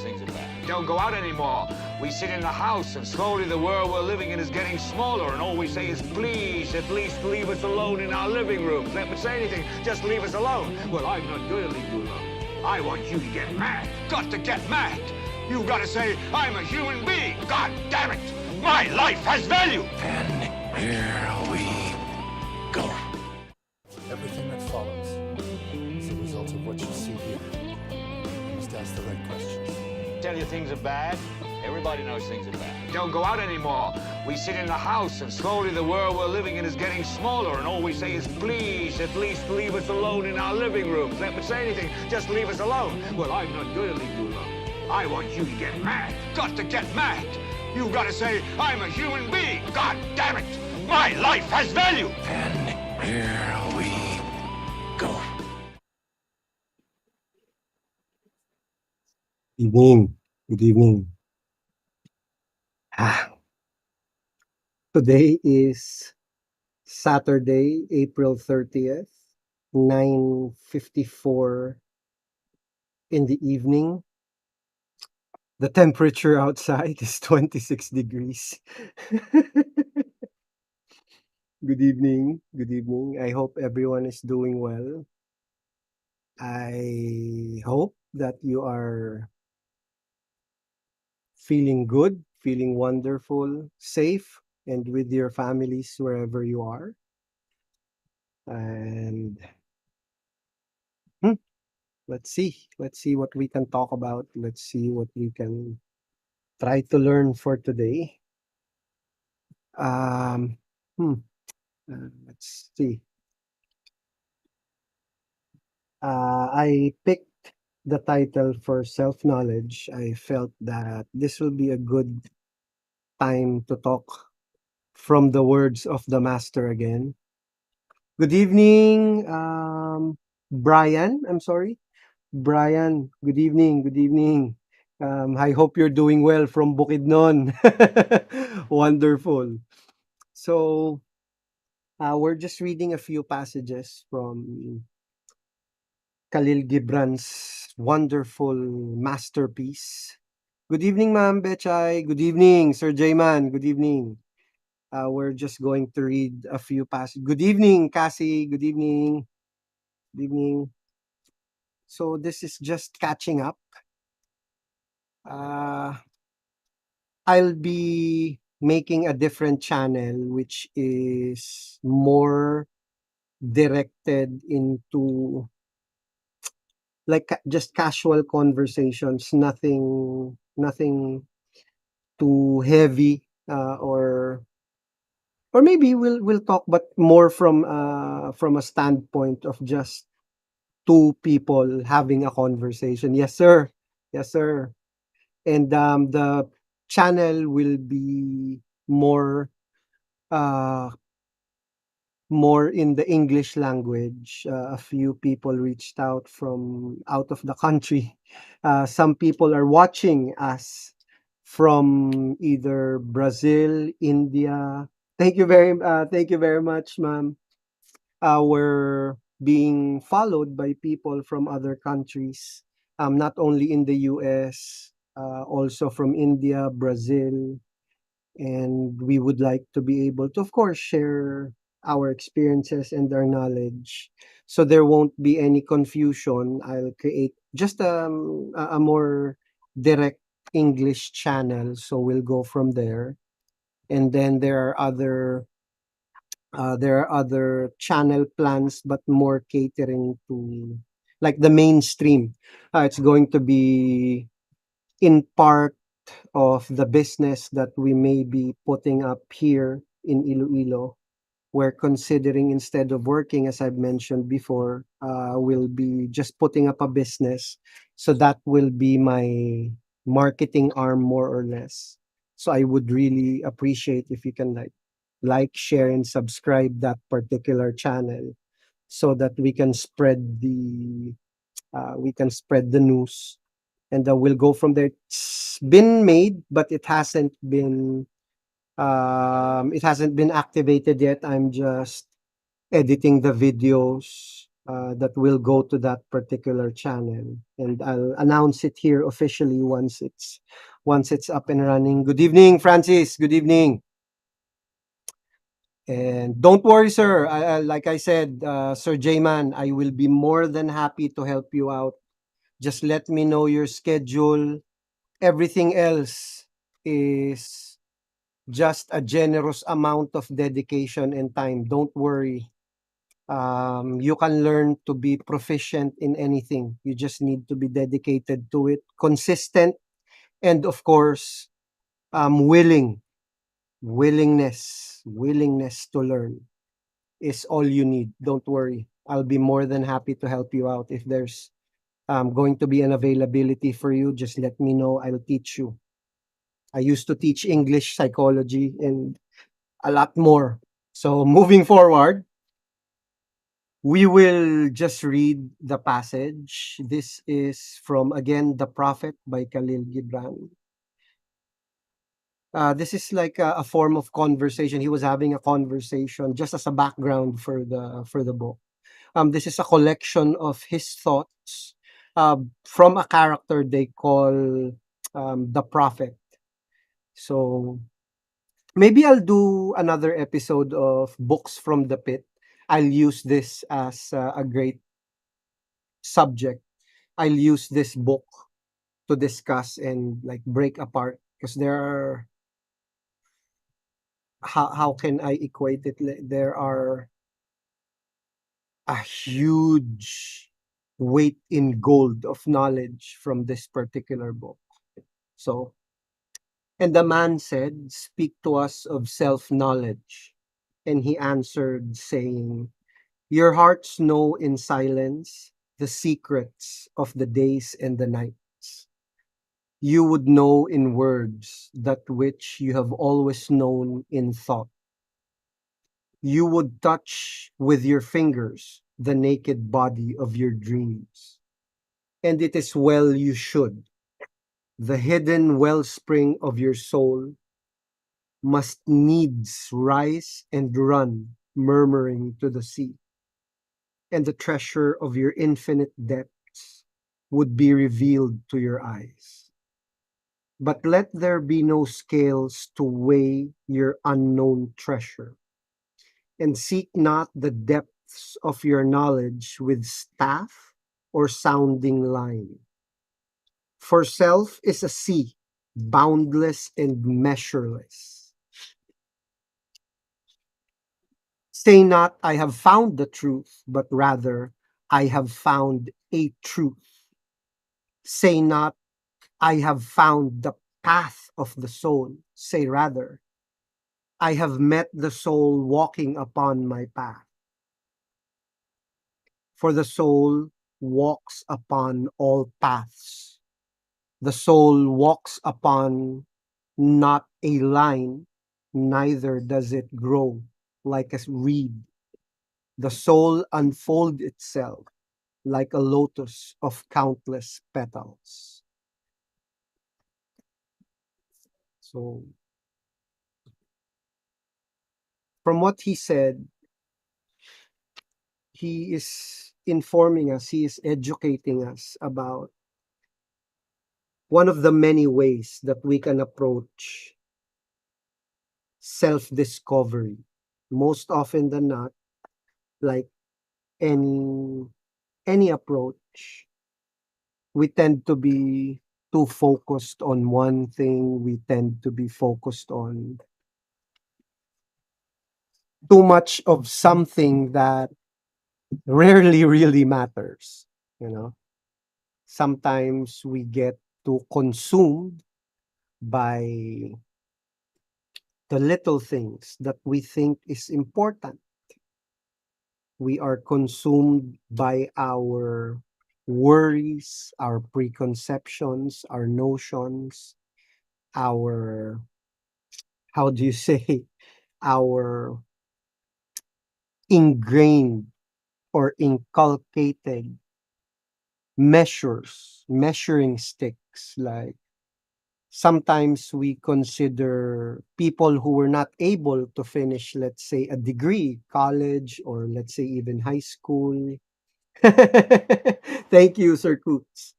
things are bad. Don't go out anymore. We sit in the house, and slowly the world we're living in is getting smaller, and all we say is, please, at least leave us alone in our living rooms. Never say anything, just leave us alone. Well, I'm not going to leave you alone. I want you to get mad. Got to get mad. You've got to say, I'm a human being. God damn it. My life has value. And here we go. Everything that follows is a result of what you see here. You must ask the right questions. Tell you things are bad. Everybody knows things are bad. Don't go out anymore. We sit in the house, and slowly the world we're living in is getting smaller, and all we say is, please, at least leave us alone in our living rooms. Never say anything, just leave us alone. Well, I'm not going to leave you alone. I want you to get mad. Got to get mad. You've got to say, I'm a human being. God damn it. My life has value. And here we go. Evening. Good evening. Today is Saturday, April 30th, 9:54 in the evening. The temperature outside is 26 degrees. Good evening. Good evening. I hope everyone is doing well. I hope that you are feeling good, feeling wonderful, safe, and with your families wherever you are. And let's see what we can talk about. Let's see what we can try to learn for today. Um, let's see. I picked the title for self-knowledge. I felt that this will be a good time to talk from the words of the master again. Good evening, Brian. I'm sorry. Brian, good evening. Good evening. I hope you're doing well from Bukidnon. Wonderful. So, we're just reading a few passages from Khalil Gibran's wonderful masterpiece. Good evening, Ma'am Bechay. Good evening, Sir Jayman. Good evening. We're just going to read a few passages. Good evening, Cassie. Good evening. Good evening. So this is just catching up. I'll be making a different channel which is more directed into like just casual conversations, nothing too heavy, or maybe we'll talk, but more from a standpoint of just two people having a conversation. Yes, sir. Yes, sir. And the channel will be more uh more in the English language. A few people reached out from out of the country. Some people are watching us from either Brazil, India. Thank you very much, ma'am. We're being followed by people from other countries, not only in the US, also from India, Brazil, and we would like to be able to, of course, share our experiences and our knowledge. So there won't be any confusion. I'll create just a more direct English channel. So we'll go from there. And then there are other channel plans, but more catering to like the mainstream. It's going to be in part of the business that we may be putting up here in Iloilo. We're considering, instead of working, as I've mentioned before, we'll be just putting up a business. So that will be my marketing arm, more or less. So I would really appreciate if you can share, and subscribe that particular channel so that we can spread the news, and we'll go from there. It's been made, but it hasn't been activated yet. I'm just editing the videos, that will go to that particular channel, and I'll announce it here officially once it's up and running. Good evening, Francis. Good evening. And don't worry, sir. Like I said, Sir Jayman, I will be more than happy to help you out. Just let me know your schedule. Everything else is just a generous amount of dedication and time. Don't worry. You can learn to be proficient in anything. You just need to be dedicated to it, consistent, and of course, willingness to learn is all you need. Don't worry. I'll be more than happy to help you out. If there's going to be an availability for you, just let me know. I'll teach you. I used to teach English, psychology, and a lot more. So moving forward, we will just read the passage. This is from, again, The Prophet by Khalil Gibran. This is like a form of conversation. He was having a conversation just as a background for the book. This is a collection of his thoughts from a character they call the Prophet. So maybe I'll do another episode of Books from the Pit. I'll use this as a great subject. I'll use this book to discuss and like break apart because there are, how can I equate it? There are a huge weight in gold of knowledge from this particular book. So, and the man said, "Speak to us of self knowledge." And he answered, saying, "Your hearts know in silence the secrets of the days and the nights. You would know in words that which you have always known in thought. You would touch with your fingers the naked body of your dreams. And it is well you should. The hidden wellspring of your soul must needs rise and run, murmuring to the sea. And the treasure of your infinite depths would be revealed to your eyes. But let there be no scales to weigh your unknown treasure, and seek not the depths of your knowledge with staff or sounding line. For self is a sea, boundless and measureless. Say not, I have found the truth, but rather, I have found a truth. Say not, I have found the path of the soul. Say rather, I have met the soul walking upon my path. For the soul walks upon all paths. The soul walks upon not a line, neither does it grow like a reed. The soul unfolds itself like a lotus of countless petals. So, from what he said, he is informing us, he is educating us about one of the many ways that we can approach self discovery. Most often than not, like any approach, we tend to be too focused on one thing. We tend to be focused on too much of something that rarely really matters. You know, sometimes we get too consumed by the little things that we think is important. We are consumed by our worries, our preconceptions, our notions, our, how do you say, our ingrained or inculcated measuring sticks. Like sometimes we consider people who were not able to finish, let's say, a degree, college, or let's say even high school. Thank you, Sir Coots.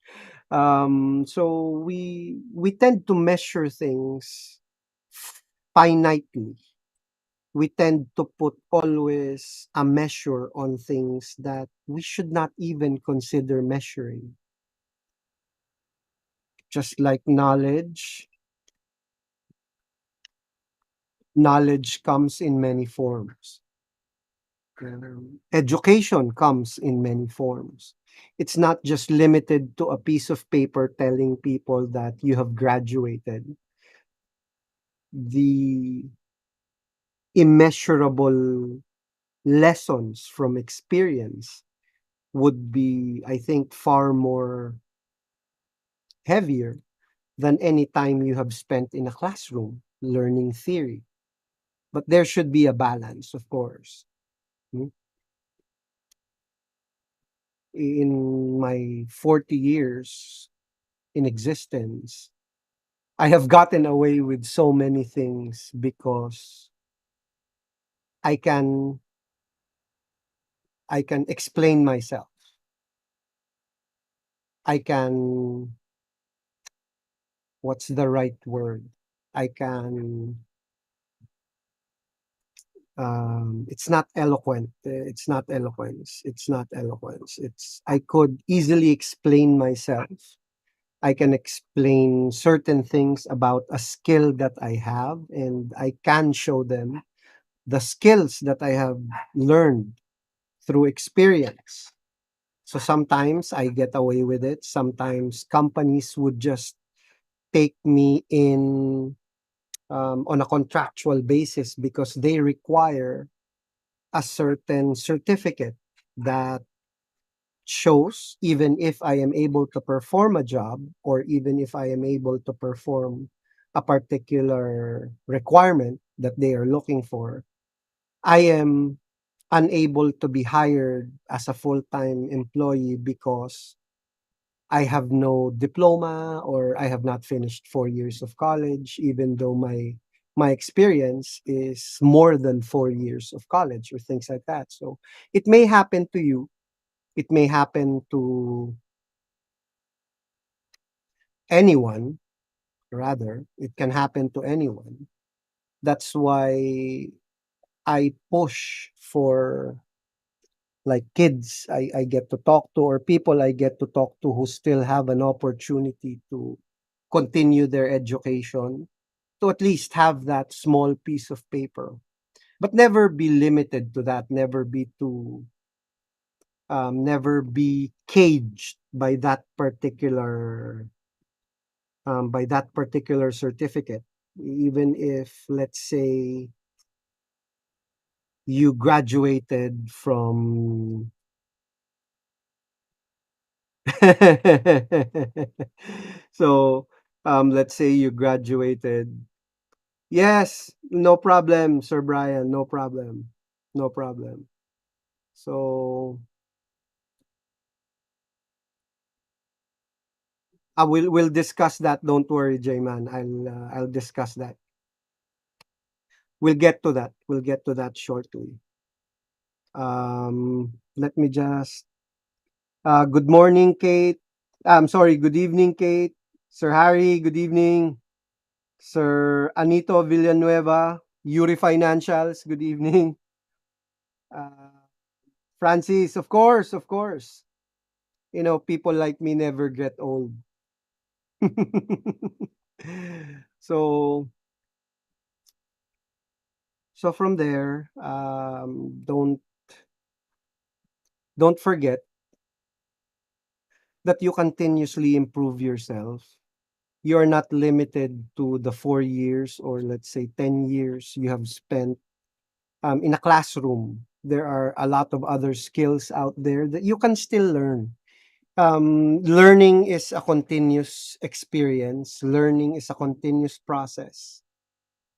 So we tend to measure things finitely. We tend to put always a measure on things that we should not even consider measuring. Just like knowledge comes in many forms. Education comes in many forms. It's not just limited to a piece of paper telling people that you have graduated. The immeasurable lessons from experience would be, I think, far more heavier than any time you have spent in a classroom learning theory. But there should be a balance, of course. Mm. In my 40 years in existence, I have gotten away with so many things because I can I can explain myself. I can, what's the right word? I can, it's not eloquent. It's not eloquence. It's not eloquence. It's, I could easily explain myself. I can explain certain things about a skill that I have, and I can show them the skills that I have learned through experience. So sometimes I get away with it. Sometimes companies would just take me in on a contractual basis because they require a certain certificate that shows, even if I am able to perform a job, or even if I am able to perform a particular requirement that they are looking for, I am unable to be hired as a full-time employee because I have no diploma, or I have not finished 4 years of college, even though my experience is more than 4 years of college or things like that. So it may happen to you. It may happen to anyone, rather. It can happen to anyone. That's why I push for, like, kids I get to talk to, or people I get to talk to who still have an opportunity to continue their education, to at least have that small piece of paper. But never be limited to that. Never be caged by that particular certificate. Even if, let's say, you graduated from so let's say you graduated. Yes, no problem, Sir Brian, no problem. No problem. So I will we'll discuss that. Don't worry, J-Man. I'll discuss that. We'll get to that. We'll get to that shortly. Let me just good morning, Kate. I'm sorry, good evening, Kate. Sir Harry, good evening. Sir Anito Villanueva, Yuri Financials, good evening. Uh, Francis, of course, of course. You know, people like me never get old. so so from there, don't forget that you continuously improve yourself. You're not limited to the 4 years, or let's say 10 years you have spent in a classroom. There are a lot of other skills out there that you can still learn. Learning is a continuous experience. Learning is a continuous process.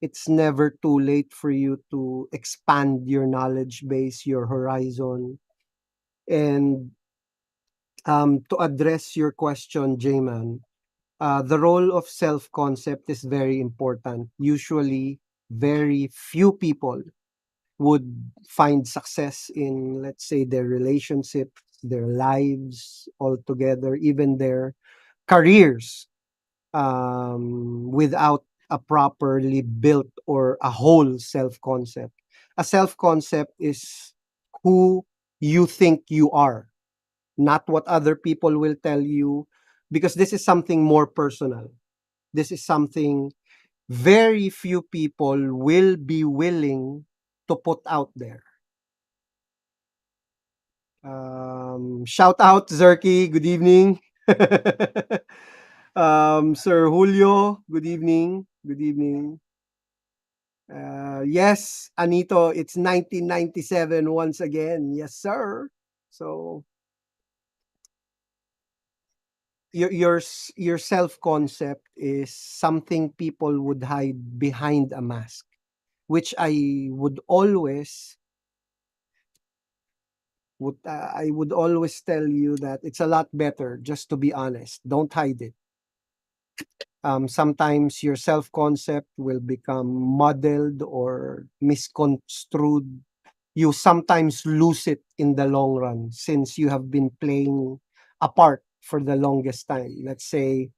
It's never too late for you to expand your knowledge base, your horizon. And to address your question, J-Man, the role of self-concept is very important. Usually, very few people would find success in, let's say, their relationships, their lives altogether, even their careers, without a properly built or a whole self concept. A self concept is who you think you are, not what other people will tell you, because this is something more personal. This is something very few people will be willing to put out there. Shout out Zerky, good evening. Sir Julio, good evening. Good evening. Yes, Anito, it's 1997 once again. Yes, sir. So your self concept is something people would hide behind a mask, which I would always tell you that it's a lot better just to be honest. Don't hide it. Sometimes your self concept will become muddled or misconstrued. You sometimes lose it in the long run since you have been playing a part for the longest time. Let's say,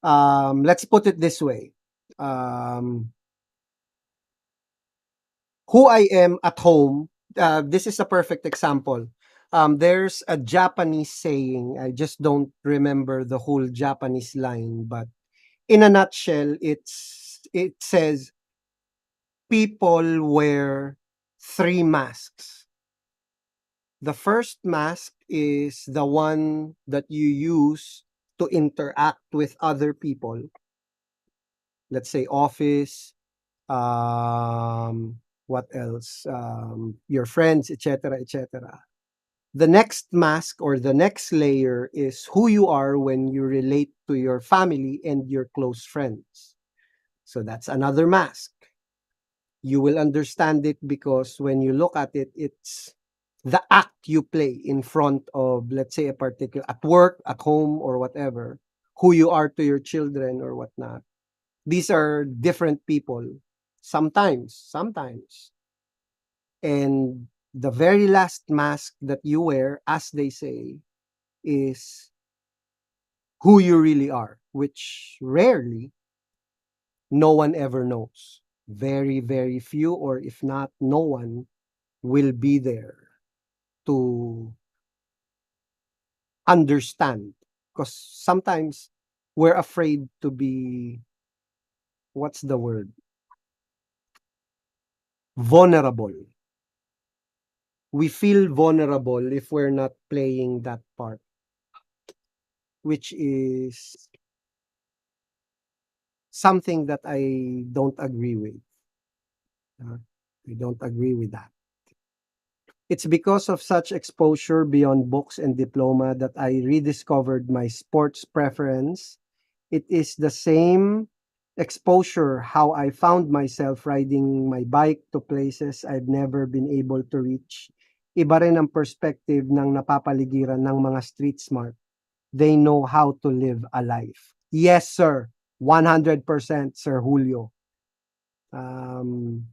let's put it this way. Um, who I am at home, this is a perfect example. There's a Japanese saying, I just don't remember the whole Japanese line, but in a nutshell, it says people wear three masks. The first mask is the one that you use to interact with other people. Let's say office, what else? Your friends, etc., etc. The next mask or the next layer is who you are when you relate to your family and your close friends. So that's another mask. You will understand it because when you look at it, it's the act you play in front of, let's say, a particular at work, at home, or whatever, who you are to your children or whatnot. These are different people sometimes. And the very last mask that you wear, as they say, is who you really are, which rarely no one ever knows. Very, very few, or if not, no one will be there to understand. Because sometimes we're afraid to be, what's the word? Vulnerable. We feel vulnerable if we're not playing that part, which is something that I don't agree with. Uh, I don't agree with that. It's because of such exposure beyond books and diploma that I rediscovered my sports preference. It is the same exposure how I found myself riding my bike to places I've never been able to reach. Iba rin ang perspective ng napapaligiran ng mga street smart. They know how to live a life. Yes, sir. 100%, Sir Julio. Um,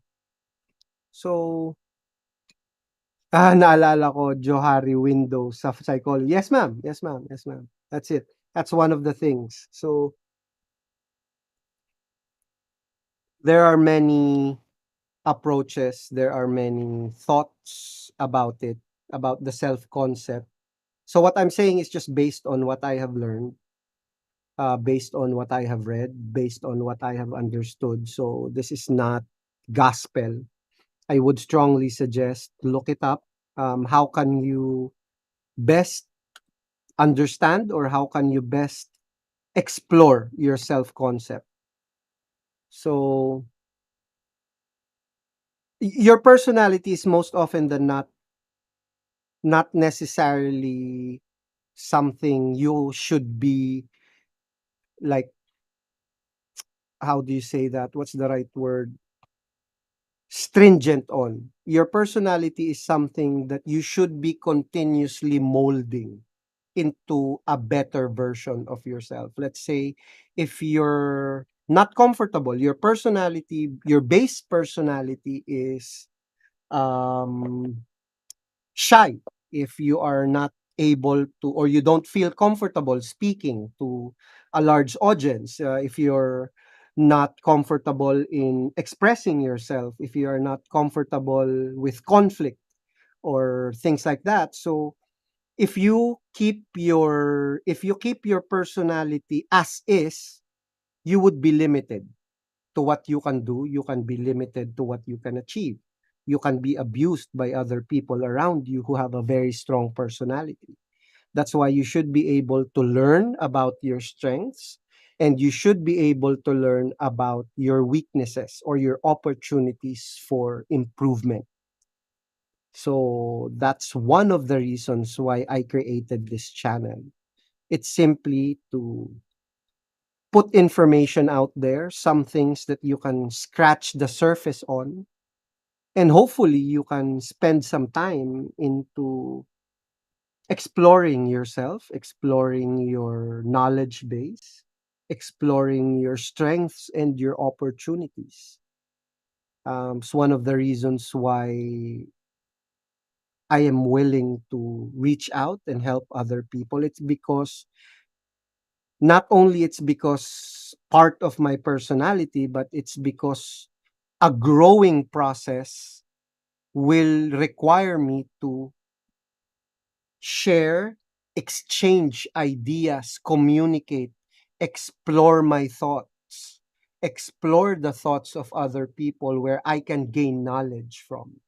so, naalala ko, Johari window sa psychology. Yes, ma'am. Yes, ma'am. Yes, ma'am. That's it. That's one of the things. So, there are many approaches, there are many thoughts about it, about the self concept. So, what I'm saying is just based on what I have learned, based on what I have read, based on what I have understood. So, this is not gospel. I would strongly suggest look it up. How can you best understand or how can you best explore your self concept? So, your personality is most often than not necessarily something you should be like, how do you say that? What's the right word? Stringent on. Your personality is something that you should be continuously molding into a better version of yourself. Let's say if you're not comfortable, your personality, your base personality is um shy. if you are not able to, or you don't feel comfortable speaking to a large audience, if you're not comfortable in expressing yourself, if you are not comfortable with conflict or things like that. So if you keep your personality as is, you would be limited to what you can do. You can be limited to what you can achieve. You can be abused by other people around you who have a very strong personality. That's why you should be able to learn about your strengths, and you should be able to learn about your weaknesses or your opportunities for improvement. So that's one of the reasons why I created this channel. It's simply to put information out there, some things that you can scratch the surface on, and hopefully you can spend some time into exploring yourself, exploring your knowledge base, exploring your strengths and your opportunities. It's one of the reasons why I am willing to reach out and help other people. It's because not only it's because part of my personality, but it's because a growing process will require me to share, exchange ideas, communicate, explore my thoughts, explore the thoughts of other people where I can gain knowledge from.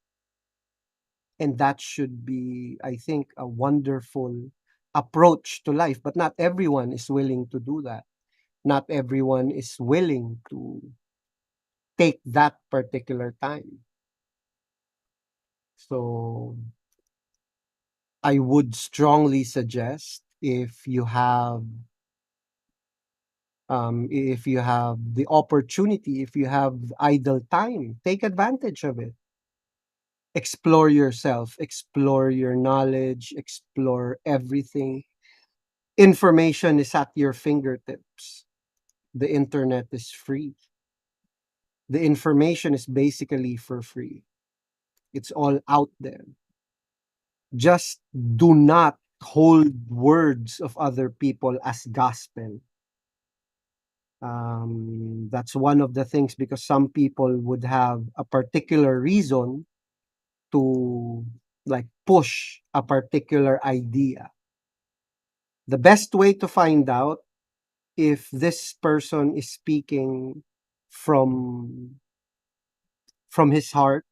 And that should be, I think, a wonderful approach to life. But not everyone is willing to do that. Not everyone is willing to take that particular time. So I would strongly suggest, if you have the opportunity, if you have idle time, take advantage of it. Explore yourself, explore your knowledge, explore everything. Information is at your fingertips. The internet is free. The information is basically for free. It's all out there. Just do not hold words of other people as gospel. That's one of the things, because some people would have a particular reason to like push a particular idea. The best way to find out if this person is speaking from his heart,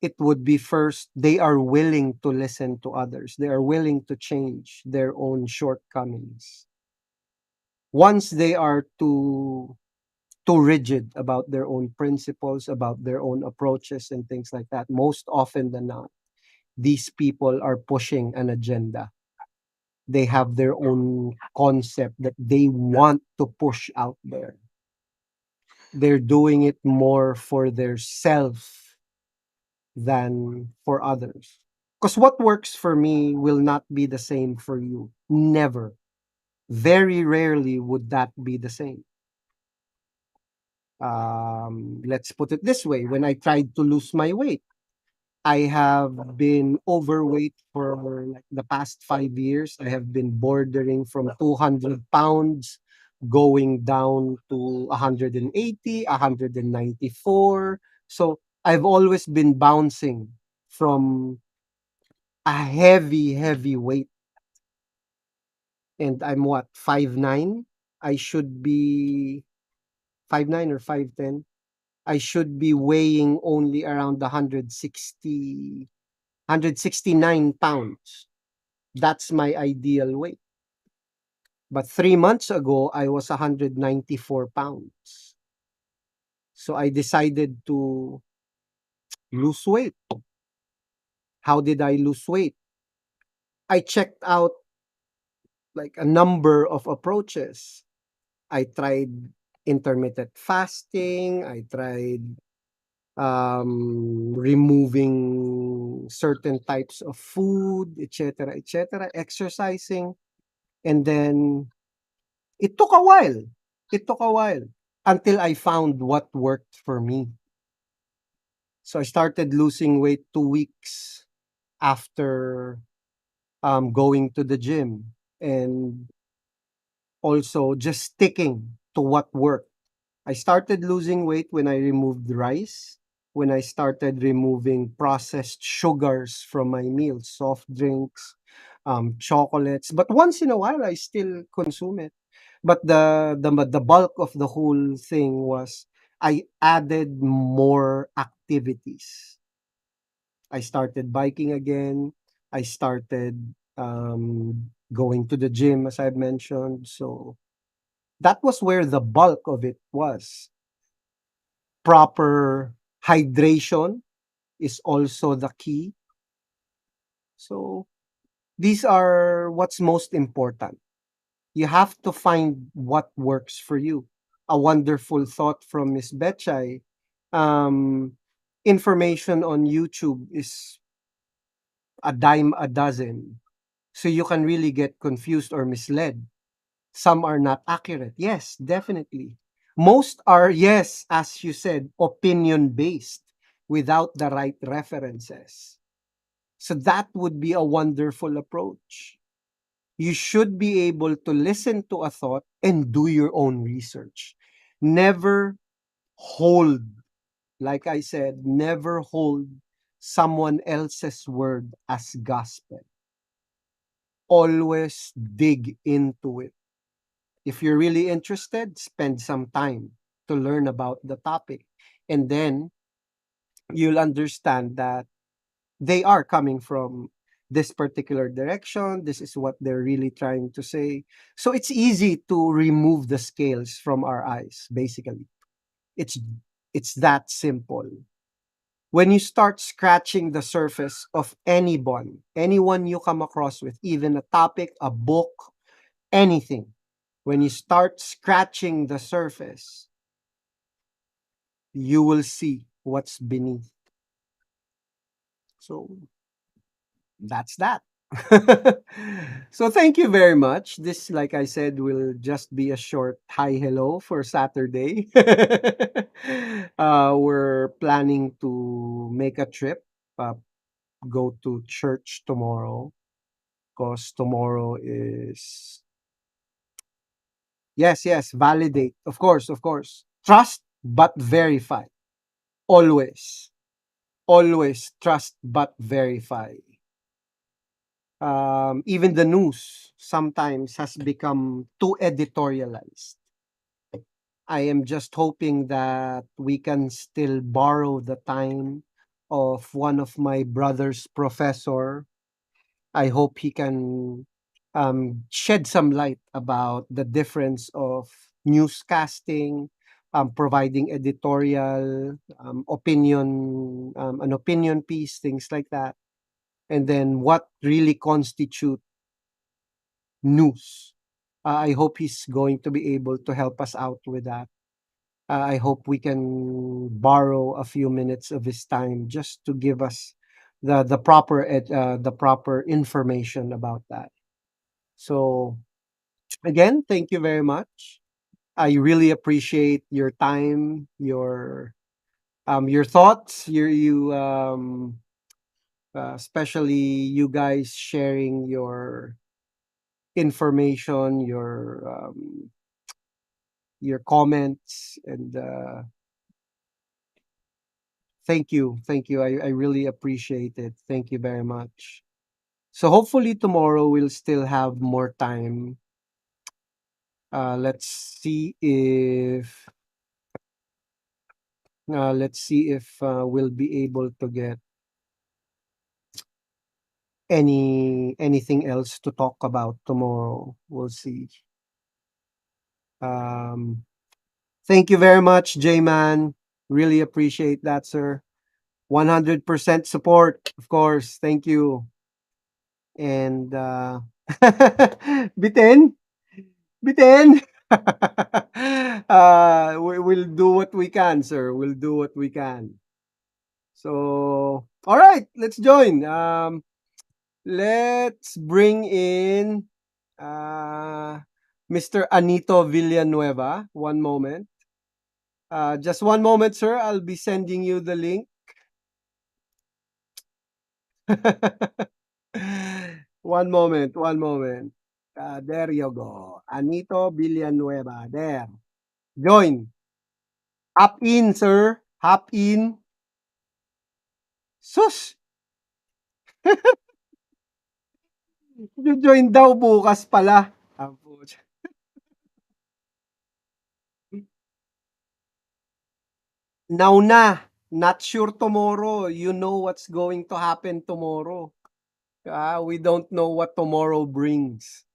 it would be, first, they are willing to listen to others. They are willing to change their own shortcomings. Once they are too rigid about their own principles, about their own approaches and things like that, most often than not, these people are pushing an agenda. They have their own concept that they want to push out there. They're doing it more for their self than for others. Because what works for me will not be the same for you. Never. Very rarely would that be the same. Let's put it this way. When I tried to lose my weight, I have been overweight for like the past 5 years. I have been bordering from 200 pounds, going down to 180, 194. So I've always been bouncing from a heavy weight. And I'm what, 5'9"? I should be 5'9" or 5'10". I should be weighing only around 169 pounds. That's my ideal weight. But 3 months ago, I was 194 pounds. So I decided to lose weight. How did I lose weight? I checked out like a number of approaches. I tried intermittent fasting. I tried removing certain types of food, etc., exercising. And then it took a while. It took a while until I found what worked for me. So I started losing weight 2 weeks after going to the gym, and also just sticking to what worked. I started losing weight when I removed rice, when I started removing processed sugars from my meals, soft drinks, chocolates. But once in a while, I still consume it. But the bulk of the whole thing was I added more activities. I started biking again. I started going to the gym, as I've mentioned. So that was where the bulk of it was. Proper hydration is also the key. So these are what's most important. You have to find what works for you. A wonderful thought from Miss Betchay. Um, Information on YouTube is a dime a dozen. So you can really get confused or misled. Some are not accurate. Yes, definitely. Most are, yes, as you said, opinion based without the right references. So that would be a wonderful approach. You should be able to listen to a thought and do your own research. Never hold, like I said, never hold someone else's word as gospel. Always dig into it. If you're really interested, spend some time to learn about the topic. And then you'll understand that they are coming from this particular direction. This is what they're really trying to say. So it's easy to remove the scales from our eyes, basically. It's it's that simple. When you start scratching the surface of anyone you come across with, even a topic, a book, anything, when you start scratching the surface, you will see what's beneath. So that's that. So thank you very much. This, like I said, will just be a short hi hello for Saturday. We're planning to make a trip, uh, go to church tomorrow, because tomorrow is, yes, yes, validate. Of course, of course. Trust but verify. Always. Always trust but verify. Even the news sometimes has become too editorialized. I am just hoping that we can still borrow the time of one of my brother's professor. I hope he can shed some light about the difference of newscasting, providing editorial, an opinion piece, things like that, and then what really constitute news. I hope he's going to be able to help us out with that. I hope we can borrow a few minutes of his time just to give us the proper information about that. So again, thank you very much. I really appreciate your time, your thoughts, especially you guys sharing your information, your comments, and thank you. I really appreciate it. Thank you very much. So hopefully tomorrow we'll still have more time. Let's see if we'll be able to get anything else to talk about tomorrow. We'll see. Um, Thank you very much, J-Man. Really appreciate that, sir. 100% support, of course. Thank you. And Biten, Biten. We'll do what we can, sir. We'll do what we can. So, all right, let's join. Let's bring in uh, Mr. Anito Villanueva. One moment. Just one moment, sir. I'll be sending you the link. One moment, one moment. There you go. Anito Villanueva. There. Join. Hop in, sir. Hop in. Sus! Jo-join daw bukas pala. Ah, putya. Now na. Not sure tomorrow. You know what's going to happen tomorrow. We don't know what tomorrow brings.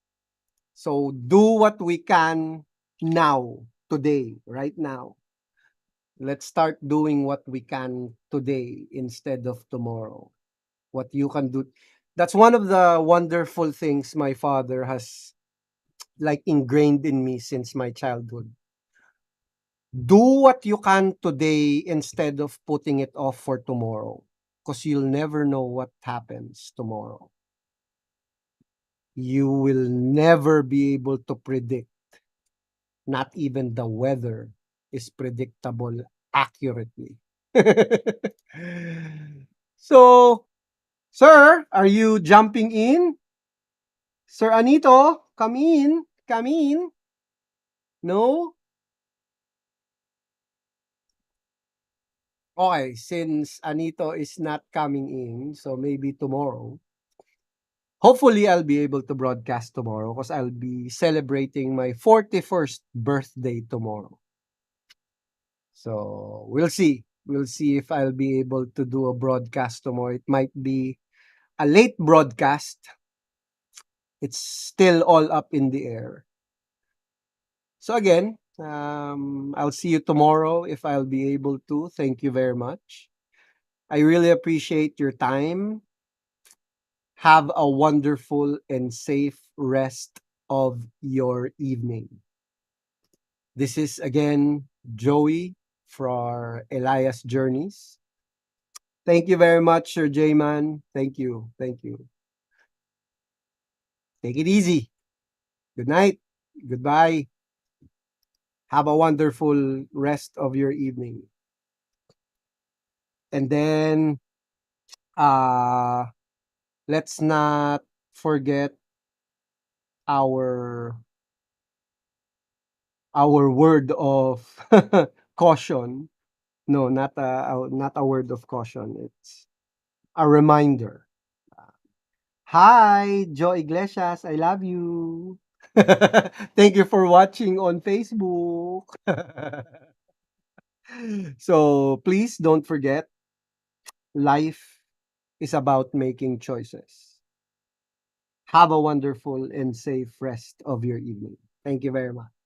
So do what we can now, today, right now. Let's start doing what we can today instead of tomorrow. What you can do. That's one of the wonderful things my father has like ingrained in me since my childhood. Do what you can today instead of putting it off for tomorrow because you'll never know what happens tomorrow. You will never be able to predict. Not even the weather is predictable accurately. So, sir, are you jumping in? Sir Anito, come in. Come in. No? Okay, since Anito is not coming in, so maybe tomorrow. Hopefully, I'll be able to broadcast tomorrow because I'll be celebrating my 41st birthday tomorrow. So, we'll see. We'll see if I'll be able to do a broadcast tomorrow. It might be a late broadcast. It's still all up in the air. So again, I'll see you tomorrow if I'll be able to. Thank you very much. I really appreciate your time. Have a wonderful and safe rest of your evening. This is again Joey for Elias Journeys. Thank you very much, Sir J-Man. Thank you. Thank you. Take it easy. Good night. Goodbye. Have a wonderful rest of your evening. And then uh let's not forget our word of caution. No, not a word of caution. It's a reminder. Hi, Joe Iglesias. I love you. Thank you for watching on Facebook. So please don't forget, life is about making choices. Have a wonderful and safe rest of your evening. Thank you very much.